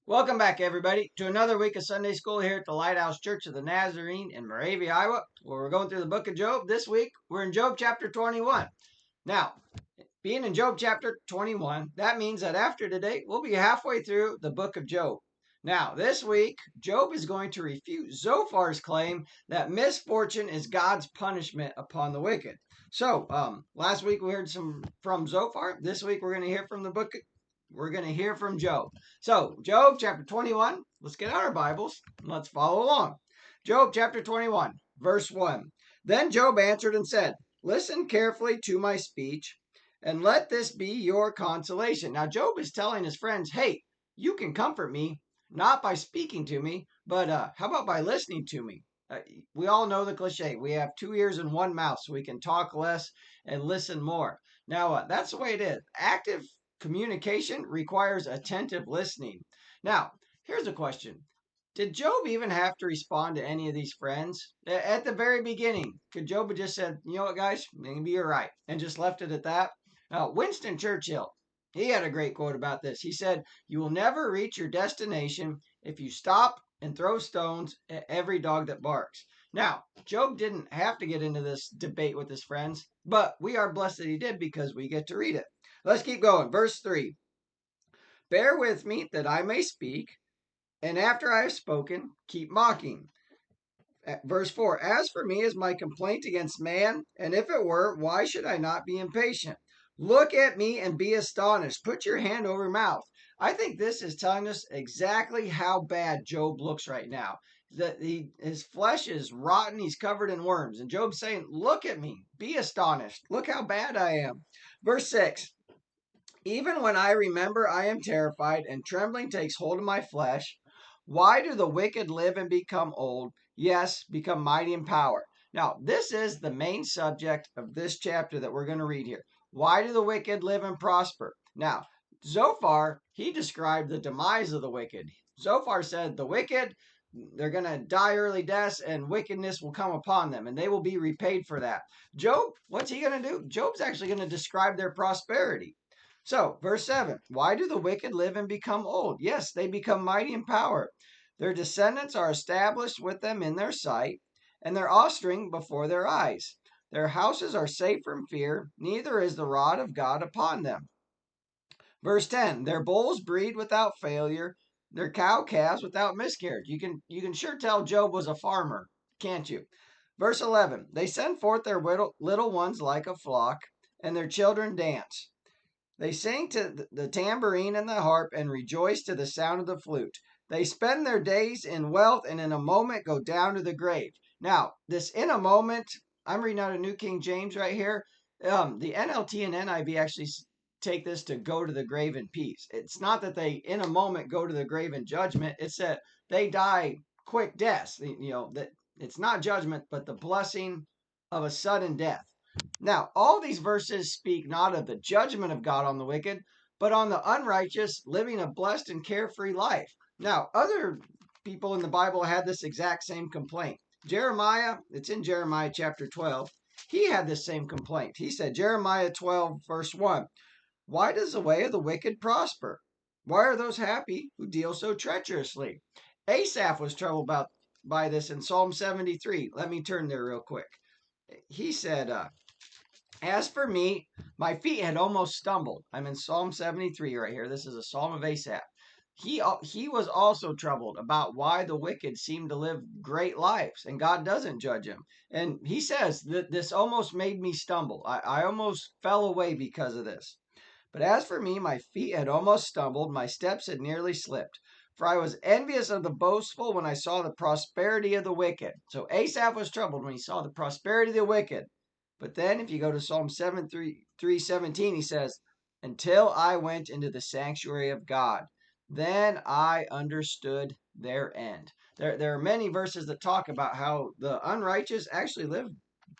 Welcome back, everybody, to another week of Sunday School here at the Lighthouse Church of the Nazarene in Moravia, Iowa, where we're going through the book of Job. This week, we're in Job chapter 21. Now, being in Job chapter 21, that means that after today, we'll be halfway through the book of Job. Now, this week, Job is going to refute Zophar's claim that misfortune is God's punishment upon the wicked. So, last week we heard from Zophar. This week we're going to hear from Job. So, Job chapter 21, let's get out our Bibles and let's follow along. Job chapter 21, verse 1. Then Job answered and said, "Listen carefully to my speech, and let this be your consolation." Now, Job is telling his friends, hey, you can comfort me, not by speaking to me, but how about by listening to me? We all know the cliche. We have 2 ears and 1 mouth, so we can talk less and listen more. Now, that's the way it is. Active communication requires attentive listening. Now, here's a question. Did Job even have to respond to any of these friends? At the very beginning, could Job have just said, you know what, guys, maybe you're right, and just left it at that? Winston Churchill, he had a great quote about this. He said, "You will never reach your destination if you stop and throw stones at every dog that barks." Now, Job didn't have to get into this debate with his friends, but we are blessed that he did because we get to read it. Let's keep going. Verse 3. "Bear with me that I may speak, and after I have spoken, keep mocking." Verse 4. "As for me, is my complaint against man? And if it were, why should I not be impatient? Look at me and be astonished. Put your hand over your mouth." I think this is telling us exactly how bad Job looks right now. That his flesh is rotten. He's covered in worms. And Job's saying, look at me. Be astonished. Look how bad I am. Verse 6. "Even when I remember, I am terrified, and trembling takes hold of my flesh. Why do the wicked live and become old? Yes, become mighty in power." Now, this is the main subject of this chapter that we're going to read here. Why do the wicked live and prosper? Now, Zophar, he described the demise of the wicked. Zophar said the wicked, they're going to die early deaths and wickedness will come upon them and they will be repaid for that. Job, what's he going to do? Job's actually going to describe their prosperity. So, verse 7, "Why do the wicked live and become old? Yes, they become mighty in power. Their descendants are established with them in their sight, and their offspring before their eyes. Their houses are safe from fear, neither is the rod of God upon them." Verse 10, "Their bulls breed without failure, their cow calves without miscarriage." You can sure tell Job was a farmer, can't you? Verse 11, "They send forth their little ones like a flock, and their children dance. They sing to the tambourine and the harp and rejoice to the sound of the flute. They spend their days in wealth and in a moment go down to the grave." Now, this "in a moment," I'm reading out of New King James right here. The NLT and NIV actually take this to go to the grave in peace. It's not that they in a moment go to the grave in judgment. It's that they die quick deaths. That it's not judgment, but the blessing of a sudden death. Now, all these verses speak not of the judgment of God on the wicked, but on the unrighteous living a blessed and carefree life. Now, other people in the Bible had this exact same complaint. Jeremiah, it's in Jeremiah chapter 12. He had this same complaint. He said, Jeremiah 12, verse 1, "Why does the way of the wicked prosper? Why are those happy who deal so treacherously?" Asaph was troubled by this in Psalm 73. Let me turn there real quick. He said, "As for me, my feet had almost stumbled." I'm in Psalm 73 right here. This is a psalm of Asaph. He was also troubled about why the wicked seem to live great lives and God doesn't judge them. And he says that this almost made me stumble. I almost fell away because of this. "But as for me, my feet had almost stumbled, my steps had nearly slipped. For I was envious of the boastful when I saw the prosperity of the wicked." So Asaph was troubled when he saw the prosperity of the wicked. But then if you go to Psalm 3:17, he says, "Until I went into the sanctuary of God, then I understood their end." There are many verses that talk about how the unrighteous actually live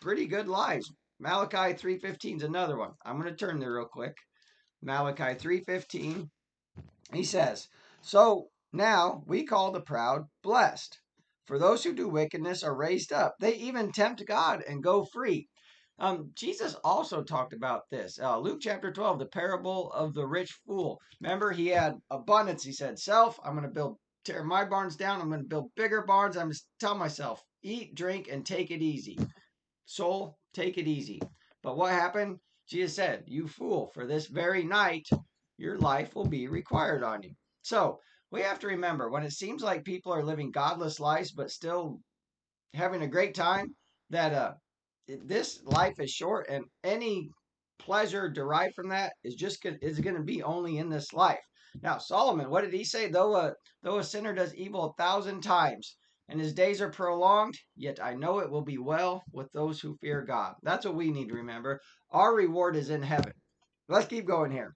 pretty good lives. Malachi 3:15 is another one. I'm going to turn there real quick. Malachi 3:15. He says, "So now we call the proud blessed, for those who do wickedness are raised up. They even tempt God and go free." Jesus also talked about this. Luke chapter 12, the parable of the rich fool. Remember, he had abundance. He said, Self, I'm going to tear my barns down. I'm going to build bigger barns. I'm going to tell myself, eat, drink, and take it easy. Soul, take it easy. But what happened? Jesus said, You fool, for this very night, your life will be required on you. So we have to remember when it seems like people are living godless lives, but still having a great time, that this life is short, and any pleasure derived from that is going to be only in this life. Now Solomon, what did he say? Though a sinner does evil 1,000 times and his days are prolonged, yet I know it will be well with those who fear God. That's what we need to remember. Our reward is in heaven. Let's keep going here.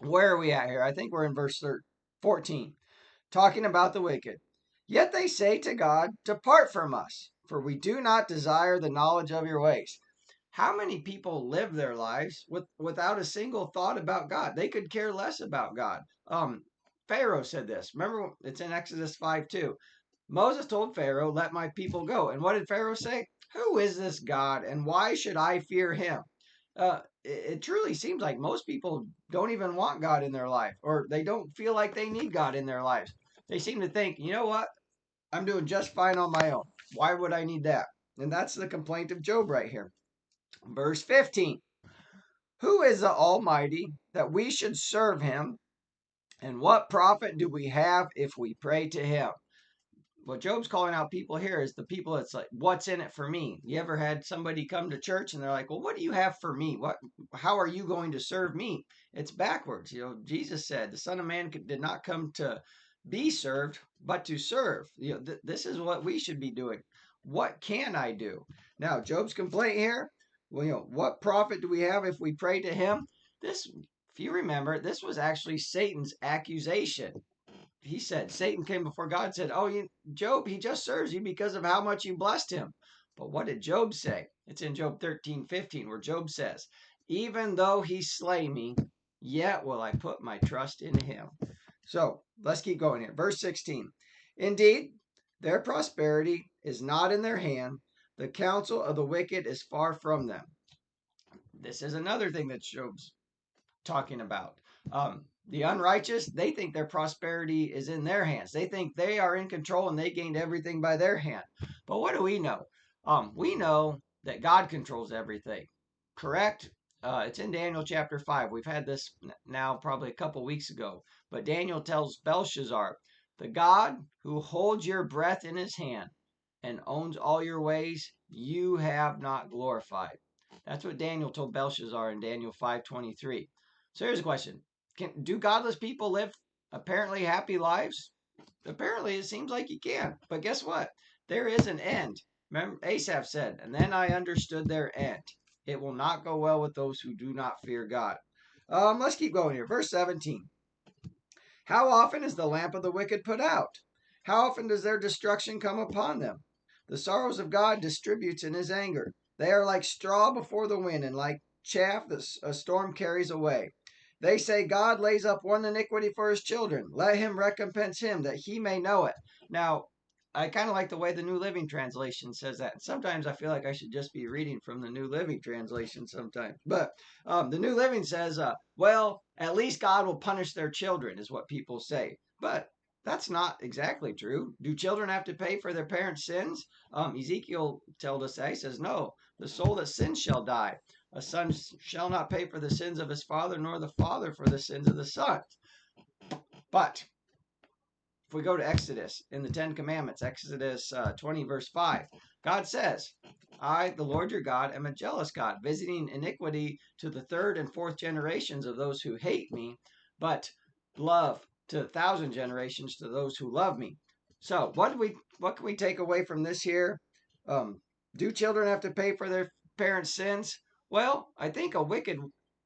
Where are we at here? I think we're in verse 14, talking about the wicked. Yet they say to God, Depart from us, for we do not desire the knowledge of your ways. How many people live their lives without a single thought about God? They could care less about God. Pharaoh said this. Remember, it's in Exodus 5:2. Moses told Pharaoh, Let my people go. And what did Pharaoh say? Who is this God, and why should I fear him? It truly seems like most people don't even want God in their life, or they don't feel like they need God in their lives. They seem to think, you know what? I'm doing just fine on my own. Why would I need that? And that's the complaint of Job right here. Verse 15. Who is the Almighty that we should serve him? And what profit do we have if we pray to him? What Job's calling out people here is the people that's like, what's in it for me? You ever had somebody come to church and they're like, well, what do you have for me? How are you going to serve me? It's backwards. Jesus said the Son of Man did not come to be served, but to serve. This is what we should be doing. What can I do? Now, Job's complaint here, well, what profit do we have if we pray to him? This, if you remember, this was actually Satan's accusation. He said, Satan came before God and said, Job, he just serves you because of how much you blessed him. But what did Job say? It's in Job 13:15, where Job says, Even though he slay me, yet will I put my trust in him. So let's keep going here. Verse 16. Indeed, their prosperity is not in their hand. The counsel of the wicked is far from them. This is another thing that Job's talking about. The unrighteous, they think their prosperity is in their hands. They think they are in control and they gained everything by their hand. But what do we know? We know that God controls everything. Correct? It's in Daniel chapter 5. We've had this now probably a couple weeks ago. But Daniel tells Belshazzar, the God who holds your breath in his hand and owns all your ways, you have not glorified. That's what Daniel told Belshazzar in Daniel 5:23. So here's a question. Do godless people live apparently happy lives? Apparently, it seems like you can. But guess what? There is an end. Remember, Asaph said, and then I understood their end. It will not go well with those who do not fear God. Let's keep going here. Verse 17. How often is the lamp of the wicked put out? How often does their destruction come upon them? The sorrows of God distributes in his anger. They are like straw before the wind, and like chaff that a storm carries away. They say God lays up one iniquity for his children. Let him recompense him that he may know it. Now, I kind of like the way the New Living Translation says that. Sometimes I feel like I should just be reading from the New Living Translation sometimes. But the New Living says, well, at least God will punish their children, is what people say. But that's not exactly true. Do children have to pay for their parents' sins? Ezekiel told us that. He says, no, the soul that sins shall die. A son shall not pay for the sins of his father, nor the father for the sins of the son. But if we go to Exodus, in the Ten Commandments, Exodus 20, verse 5, God says, I, the Lord your God, am a jealous God, visiting iniquity to the third and fourth generations of those who hate me, but love to 1,000 generations to those who love me. So what can we take away from this here? Do children have to pay for their parents' sins? Well, I think a wicked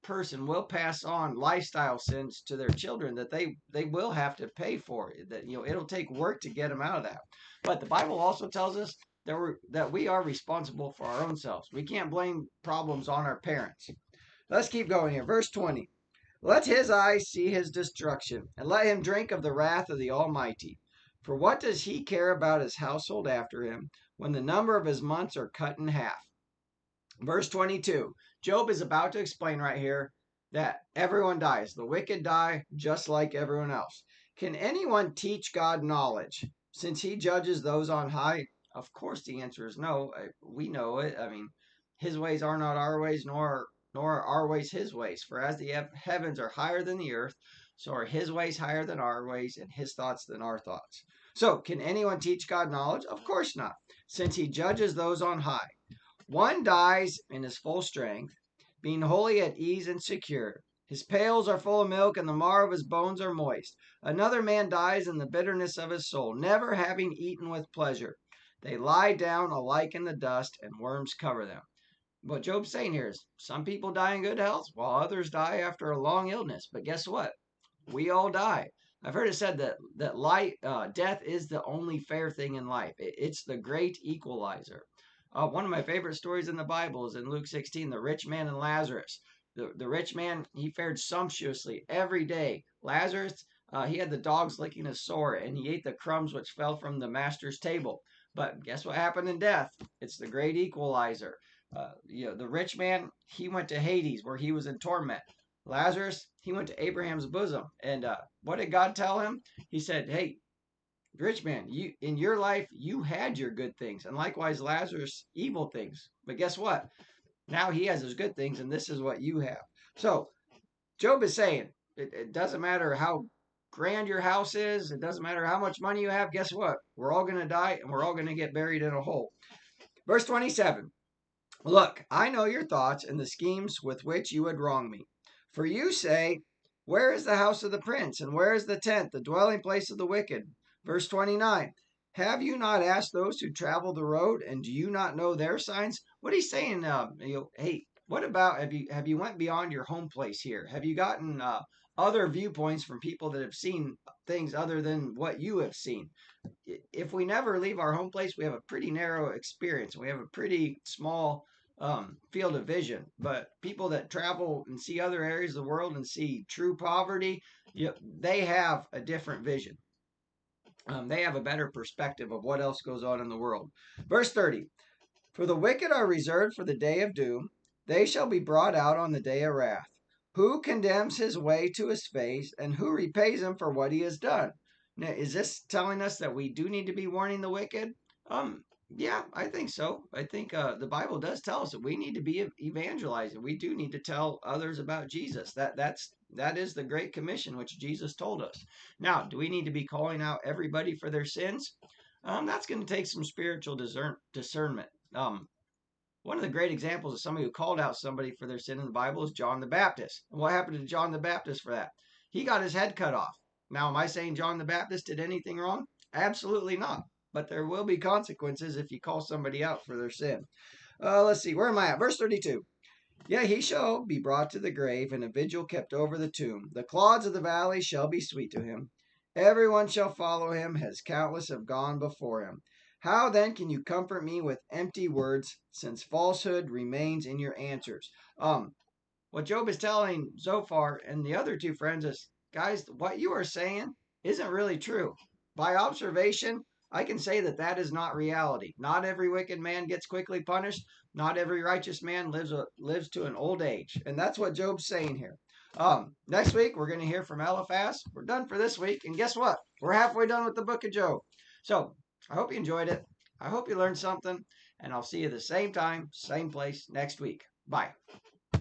person will pass on lifestyle sins to their children that they will have to pay for. That it'll take work to get them out of that. But the Bible also tells us that we are responsible for our own selves. We can't blame problems on our parents. Let's keep going here. Verse 20. Let his eyes see his destruction, and let him drink of the wrath of the Almighty. For what does he care about his household after him, when the number of his months are cut in half? Verse 22. Job is about to explain right here that everyone dies. The wicked die just like everyone else. Can anyone teach God knowledge since he judges those on high? Of course, the answer is no. We know it. I mean, his ways are not our ways, nor are our ways his ways. For as the heavens are higher than the earth, so are his ways higher than our ways, and his thoughts than our thoughts. So, can anyone teach God knowledge? Of course not, since he judges those on high. One dies in his full strength, being wholly at ease and secure. His pails are full of milk, and the marrow of his bones are moist. Another man dies in the bitterness of his soul, never having eaten with pleasure. They lie down alike in the dust, and worms cover them. What Job's saying here is some people die in good health, while others die after a long illness. But guess what? We all die. I've heard it said that death is the only fair thing in life. It's the great equalizer. One of my favorite stories in the Bible is in Luke 16, the rich man and Lazarus. The rich man, he fared sumptuously every day. Lazarus, he had the dogs licking his sore, and he ate the crumbs which fell from the master's table. But guess what happened in death? It's the great equalizer. The rich man, he went to Hades, where he was in torment. Lazarus, he went to Abraham's bosom. And what did God tell him? He said, "Hey, rich man, you in your life you had your good things, and likewise Lazarus evil things. But guess what? Now he has his good things, and this is what you have." So Job is saying it doesn't matter how grand your house is, it doesn't matter how much money you have. Guess what? We're all going to die, and we're all going to get buried in a hole. Verse 27. Look, I know your thoughts and the schemes with which you would wrong me. For you say, where is the house of the prince, and where is the tent, the dwelling place of the wicked? Verse 29. Have you not asked those who travel the road, and do you not know their signs? What he's saying, hey, what about have you went beyond your home place here? Have you gotten other viewpoints from people that have seen things other than what you have seen? If we never leave our home place, we have a pretty narrow experience. We have a pretty small field of vision. But people that travel and see other areas of the world and see true poverty, they have a different vision. They have a better perspective of what else goes on in the world. Verse 30. For the wicked are reserved for the day of doom. They shall be brought out on the day of wrath. Who condemns his way to his face, and who repays him for what he has done? Now, is this telling us that we do need to be warning the wicked? Yeah, I think so. I think the Bible does tell us that we need to be evangelizing. We do need to tell others about Jesus. That is the Great Commission, which Jesus told us. Now, do we need to be calling out everybody for their sins? That's going to take some spiritual discernment. One of the great examples of somebody who called out somebody for their sin in the Bible is John the Baptist. And what happened to John the Baptist for that? He got his head cut off. Now, am I saying John the Baptist did anything wrong? Absolutely not. But there will be consequences if you call somebody out for their sin. Let's see, where am I at? Verse 32. Yeah, he shall be brought to the grave, and a vigil kept over the tomb. The clods of the valley shall be sweet to him. Everyone shall follow him, as countless have gone before him. How then can you comfort me with empty words, since falsehood remains in your answers? What Job is telling Zophar and the other two friends is, guys, what you are saying isn't really true. By observation, I can say that is not reality. Not every wicked man gets quickly punished. Not every righteous man lives to an old age. And that's what Job's saying here. Next week, we're going to hear from Eliphaz. We're done for this week. And guess what? We're halfway done with the book of Job. So I hope you enjoyed it. I hope you learned something. And I'll see you the same time, same place next week. Bye.